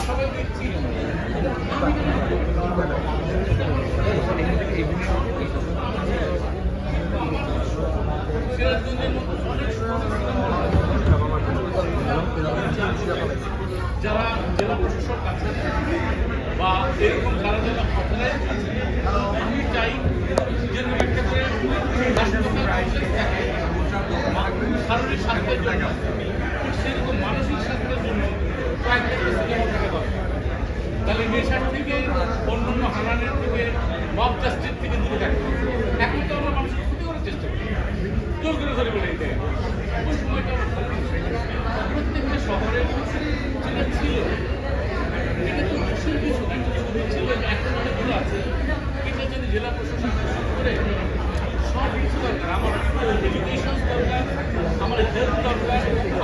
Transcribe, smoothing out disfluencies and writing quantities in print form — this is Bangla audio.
সবাই দেখছি সিরাজগঞ্জের মতো অনেক যারা জেলা প্রশাসক আছেন বা এরকম যারা যারা অথরাইজ আছেন, আমি চাই যে একটা করে শারীরিক স্বাস্থ্যের জন্য সেরকম মানসিক স্বাস্থ্যের জন্য কয়েকটা সিনেমা থাকা দরকার। তাহলে নেশার থেকে অন্যান্য হারানের থেকে মব জাস্টিস থেকে দূরে থাকবে। এখন তো আমরা মানুষের ক্ষতি করার চেষ্টা করি, জোর করে ধরে বলে দিতে ওই সময়টা প্রত্যেকটা শহরের যেটা ছিল